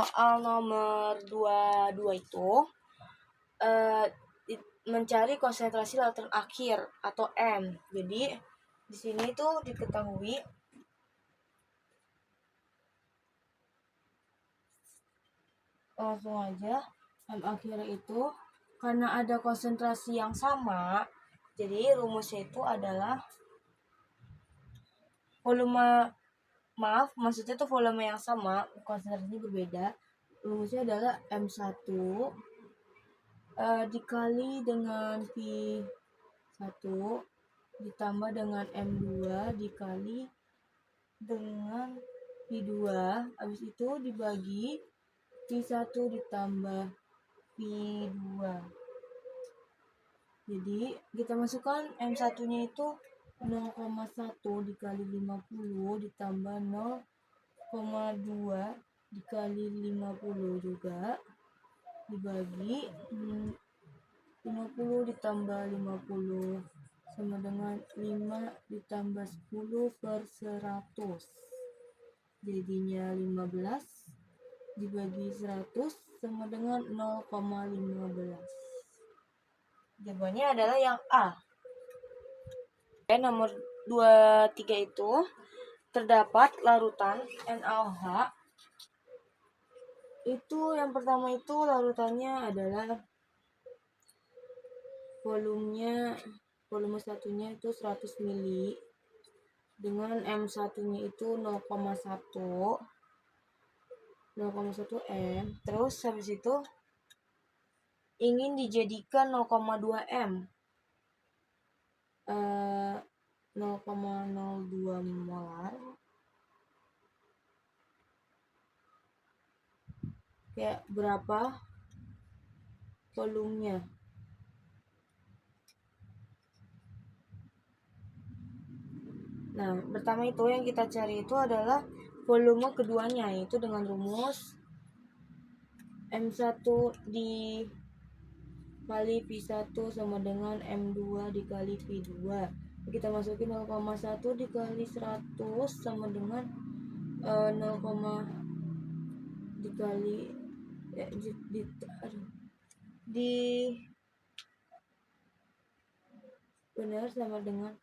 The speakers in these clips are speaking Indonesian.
Soal nomor 22 itu mencari konsentrasi larutan akhir atau M. Jadi di sini tuh diketahui langsung aja M akhir itu karena ada konsentrasi yang sama, jadi rumusnya itu adalah maksudnya tuh volume yang sama, konsentrasinya berbeda. Rumusnya adalah M1 dikali dengan P1 ditambah dengan M2 dikali dengan P2, habis itu dibagi P1 ditambah P2. Jadi kita masukkan M1 nya itu 0,1 dikali 50 ditambah 0,2 dikali 50 juga dibagi 50 ditambah 50 sama dengan 5 ditambah 10 per 100, jadinya 15 dibagi 100 sama dengan 0,15. Jawabannya adalah yang A. Nomor 23 itu terdapat larutan NaOH. Itu yang pertama itu larutannya adalah volume satunya itu 100 mili dengan M1 nya itu 0,1 M. Terus habis itu ingin dijadikan 0,2 M, 0,02 molar. Kayak berapa volumenya? Nah, pertama itu yang kita cari itu adalah volume keduanya, yaitu dengan rumus M1 dikali P1 sama dengan M2 dikali P2. Kita masukin 0,1 dikali 100 sama dengan 0, dikali benar sama dengan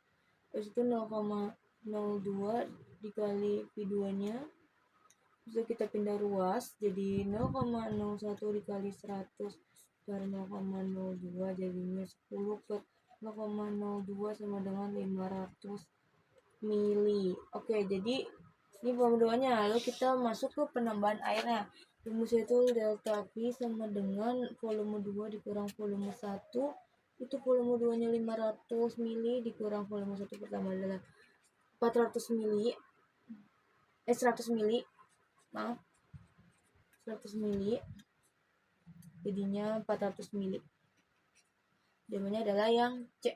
itu 0,02 dikali P2 nya, bisa kita pindah ruas jadi 0,01 dikali 100 per 0,02 jadinya 10 per 0,02 sama dengan 500 mili. Oke, jadi ini pembuatannya. Lalu kita masuk ke penambahan airnya. Rumusnya itu delta P sama dengan volume 2 dikurang volume 1. Itu volume 2 nya 500 mili dikurang volume 1 pertama adalah 400 mili. 100 mili. Maaf. 100 mili. Jadinya 400 mili. Jawabannya adalah yang C.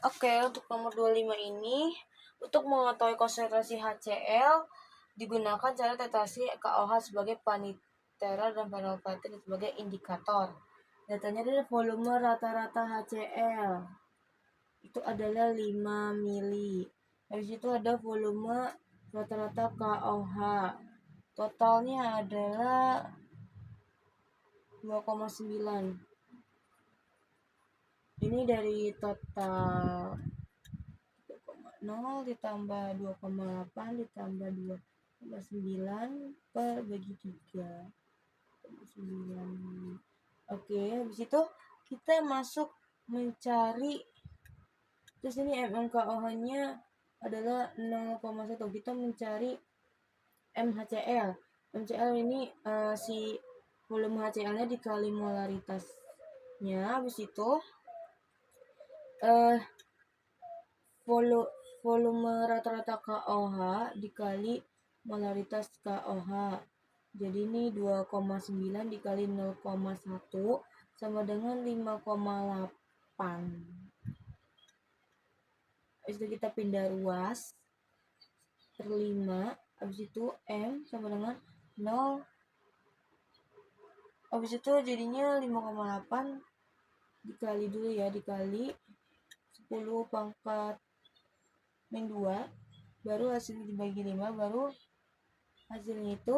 Oke, untuk nomor 25 ini, untuk mengetahui konsentrasi HCl digunakan cara tetrasi KOH sebagai panitera dan phenolphthalein sebagai indikator. Datanya adalah volume rata-rata HCl itu adalah 5 mili. Habis itu ada volume rata-rata KOH. Totalnya adalah 2,9. Ini dari total 0 ditambah 2,8 ditambah 2,9 per bagi 3. 9. Oke, habis itu kita masuk mencari, terus ini MKOH-nya adalah 0,1. Kita mencari MHCl. MHCl ini si volume HCl-nya dikali molaritasnya. Habis itu volume rata-rata KOH dikali molaritas KOH. Jadi ini 2,9 dikali 0,1 sama dengan 5,8. Habis itu kita pindah ruas per 5. Habis itu M sama dengan 0. Habis itu jadinya 5,8 dikali dulu ya, dikali 10 pangkat min 2, baru hasilnya dibagi 5, baru hasilnya itu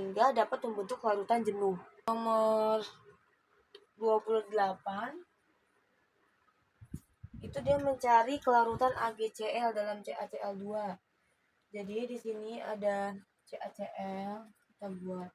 sehingga dapat membentuk larutan jenuh. Nomor 28 itu dia mencari kelarutan AgCl dalam CaCl2. Jadi di sini ada CaCl, kita buat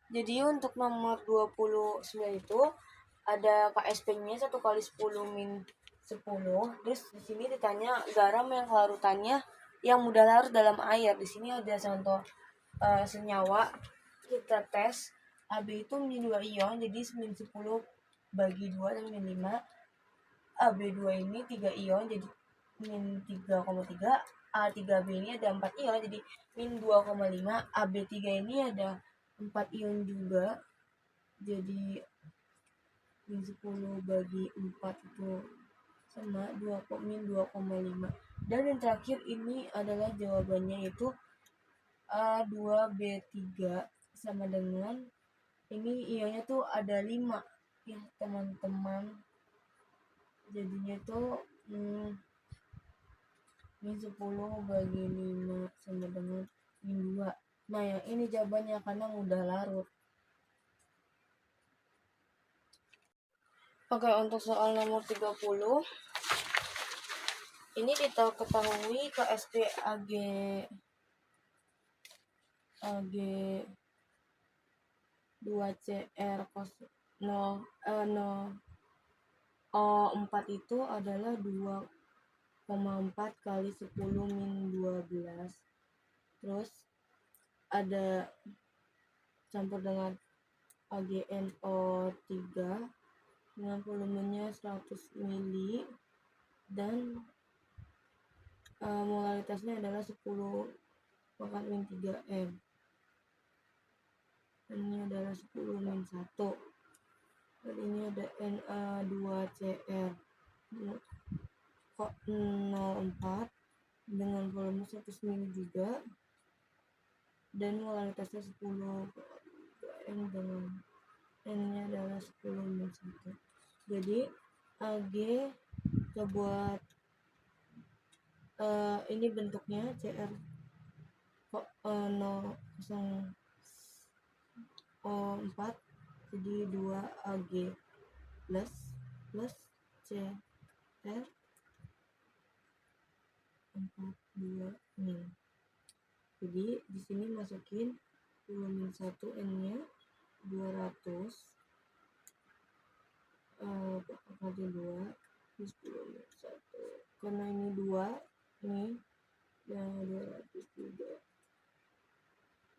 Jadi untuk nomor 29 itu ada KSP-nya 1 kali 10 min 10. Terus di sini ditanya garam yang larutannya yang mudah larut dalam air. Di sini ada contoh senyawa. Kita tes AB itu min 2 ion, jadi min 10 bagi 2 dan min 5. AB2 ini 3 ion, jadi min 3,3. A3B ini ada 4 ion, jadi min 2,5. AB3 ini ada 4 ion juga, jadi min 10 bagi 4 itu sama min 2,5. Dan yang terakhir ini adalah jawabannya, yaitu A2B3 sama dengan ini ionnya tuh ada 5 ya teman-teman, jadinya tuh min 10 bagi 5 sama dengan min 2. Nah yang ini jawabannya karena mudah larut. Oke, untuk soal nomor 30 ini kita ketahui KSP Ag 2Cr 0O4 itu adalah 2,4 kali 10 min 12. Terus ada campur dengan AgNO3 dengan volumenya 100 mili dan molaritasnya adalah 10 pangkat min 3M. Ini adalah 10 min 1. Dan ini ada Na2Cr. 0,04 dengan volume 100 ml juga, dan molaritasnya 10 m dengan n-nya adalah 10 min 1. Jadi Ag kita buat ini bentuknya Cr 0,04, jadi 2 Ag plus Cr 42 min. Jadi di sini masukin 10 min 1, n-nya 200 kali 2 plus 10 min 1. Karena ini 2 nih, yang 200 juga.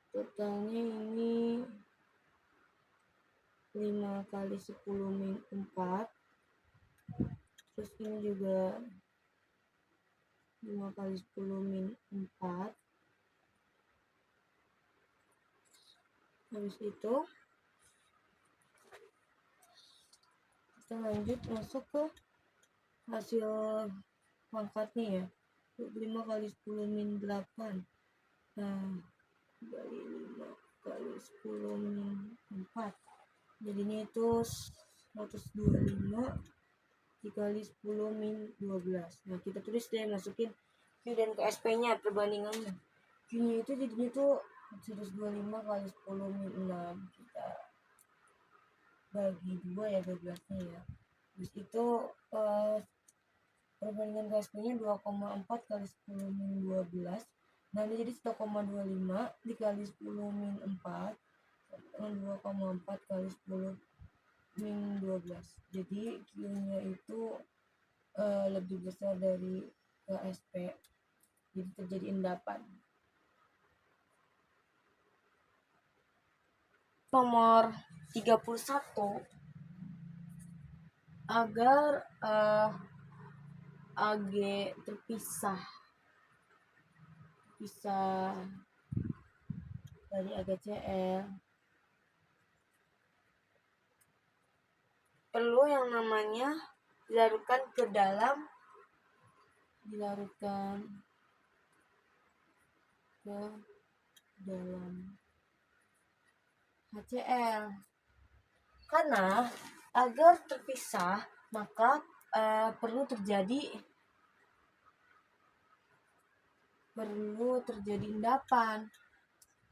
Totalnya ini 5 kali 10 min 4. Terus ini juga 5 kali 10 min 4. Habis itu kita lanjut masuk ke hasil pangkatnya ya. 5 kali 10 min 8. Nah, kali 5 kali 10 min 4. Jadinya itu 125 dikali 10 min 12. Nah, kita tulis deh, masukin Q dan KSP-nya perbandingannya. Q-nya itu jadinya tuh 125 kali 10 min 6. Kita bagi 2 ya 12-nya ya. Terus itu perbandingan KSP-nya 2,4 kali 10 min 12. Nah, ini jadi 1,25 dikali 10 min 4 dengan 2,4 kali 10 min 12. Jadi Q-nya itu lebih besar dari KSP. Jadi terjadi endapan. Nomor 31, agar Ag terpisah dari AgCl, perlu yang namanya dilarutkan ke dalam HCl. Karena agar terpisah maka perlu terjadi endapan.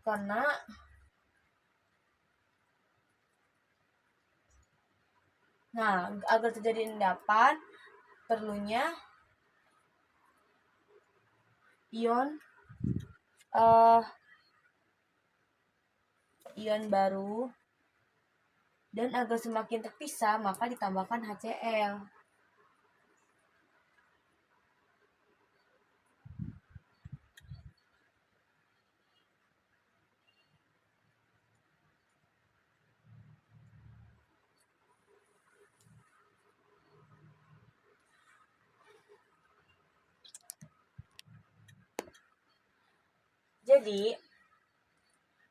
Karena agar terjadi endapan perlunya ion baru, dan agar semakin terpisah maka ditambahkan HCl. Jadi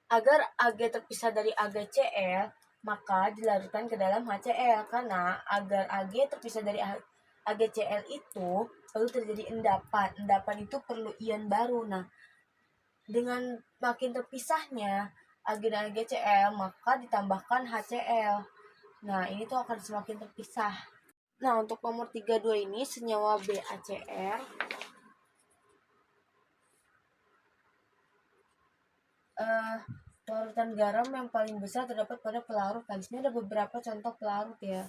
agar Ag terpisah dari AgCl maka dilarutkan ke dalam HCl. Karena agar Ag terpisah dari AgCl itu perlu terjadi endapan. Endapan itu perlu ion baru. Nah, dengan makin terpisahnya Ag dan AgCl maka ditambahkan HCl. Nah, ini tuh akan semakin terpisah. Nah, untuk nomor 32 ini senyawa BaCr larutan garam yang paling besar terdapat pada pelarut. Nah, di sini ada beberapa contoh pelarut ya.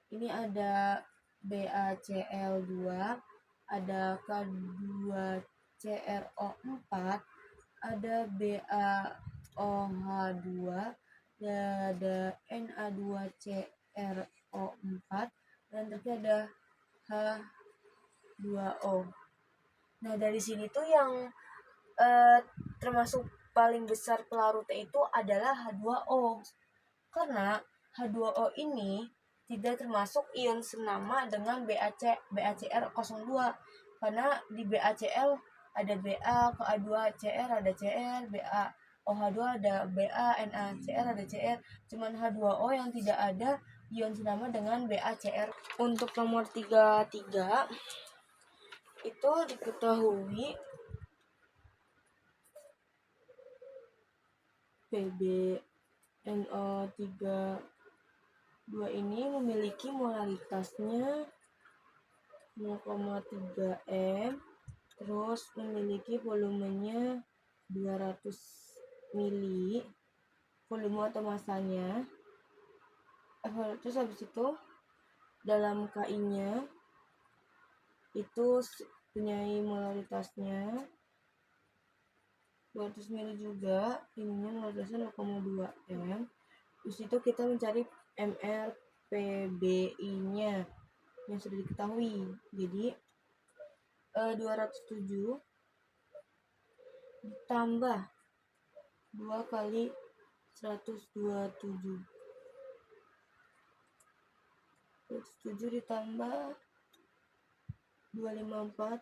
Ini ada BaCl2, ada K2CrO4, ada BaOH2, ada Na2CrO4, dan terakhir ada H2O. Nah, dari sini tuh yang termasuk paling besar pelarutnya itu adalah H2O. Karena H2O ini tidak termasuk ion senama dengan BaCr02. Karena di BaCl ada Ba, Ka2Cr ada Cr, BaOH2 ada Ba, NaCr ada Cr. Cuman H2O yang tidak ada ion senama dengan BaCr. Untuk nomor 33, itu diketahui PbNO32 ini memiliki molaritasnya 0,3 m, terus memiliki volumenya 200 mili, volume atau masanya. Terus habis itu dalam KI-nya itu punya molaritasnya 200 mili juga, ininya molaritasnya 0,2 m. Terus itu kita mencari MrPBI-nya yang sudah diketahui. Jadi 207 ditambah 2 kali 127. 107 ditambah 254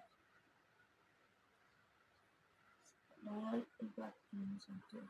dengan 461.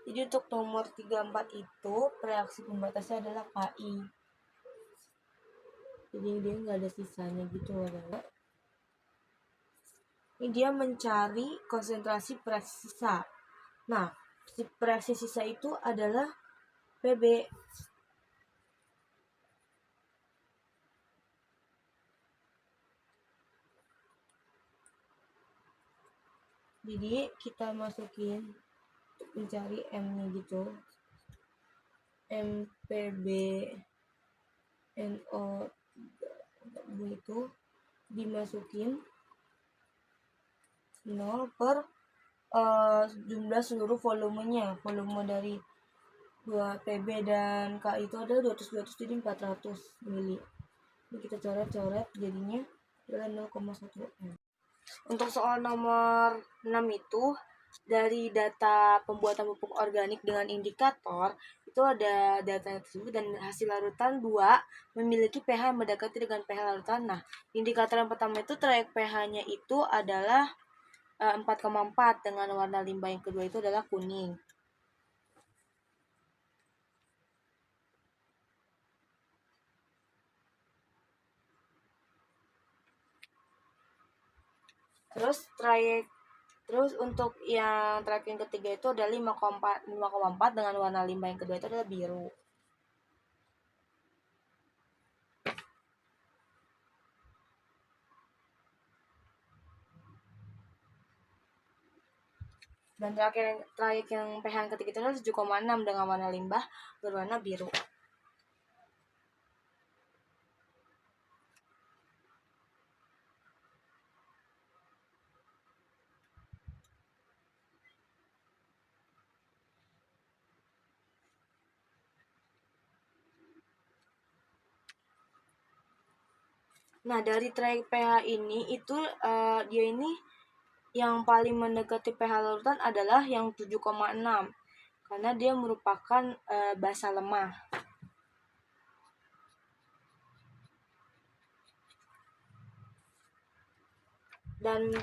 Jadi untuk nomor 34 itu reaksi pembatasnya adalah KI. Jadi dia nggak ada sisanya gitu loh. Ini dia mencari konsentrasi reaksi sisa. Nah, reaksi sisa itu adalah PB. Jadi kita masukin mencari M-nya gitu. MPB NO itu dimasukin 0 per jumlah seluruh volumenya. Volume dari 2 PB dan K itu adalah 200 jadi 400 mili. Ini kita coret-coret jadinya adalah 0,1 M. Untuk soal nomor 6 itu dari data pembuatan pupuk organik dengan indikator itu ada data tersebut dan hasil larutan 2 memiliki pH yang mendekati dengan pH larutan. Nah, indikator yang pertama itu trayek pH-nya itu adalah 4,4 dengan warna limbah yang kedua itu adalah kuning. Terus untuk yang trayek yang ketiga itu ada 5,4 dengan warna limbah yang kedua itu adalah biru. Dan trayek yang pH yang ketiga itu adalah 7,6 dengan warna limbah berwarna biru. Nah, dari trayek pH ini itu dia ini yang paling mendekati pH larutan adalah yang 7,6 karena dia merupakan basa lemah. Dan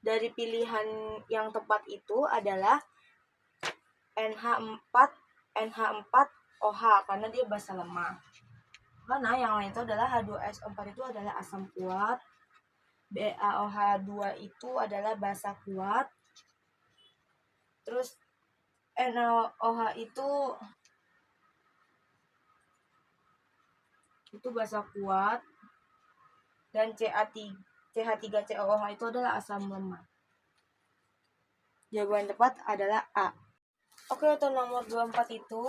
dari pilihan yang tepat itu adalah NH4OH karena dia basa lemah. Karena yang lain itu adalah H2SO4 itu adalah asam kuat, BaOH2 itu adalah basa kuat, terus NaOH itu basa kuat, dan CH3COOH itu adalah asam lemah. Jawaban tepat adalah A. Oke, untuk nomor 24 itu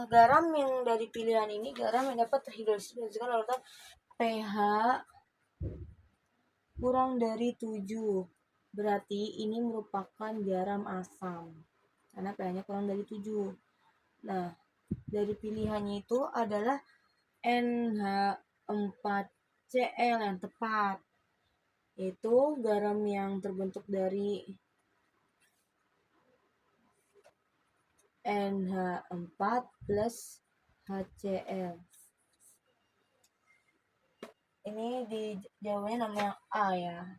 garam yang dari pilihan ini garam yang dapat terhidrolis berdasarkan larutan pH kurang dari 7. Berarti ini merupakan garam asam karena pH-nya kurang dari 7. Nah, dari pilihannya itu adalah NH4Cl yang tepat. Itu garam yang terbentuk dari NH4 plus HCl. Ini jawabannya namanya A ya.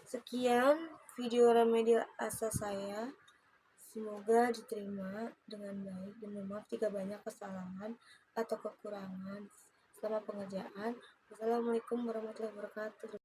Sekian video remedial asa saya. Semoga diterima dengan baik dan maaf jika banyak kesalahan atau kekurangan selama pengerjaan. Wassalamualaikum warahmatullahi wabarakatuh.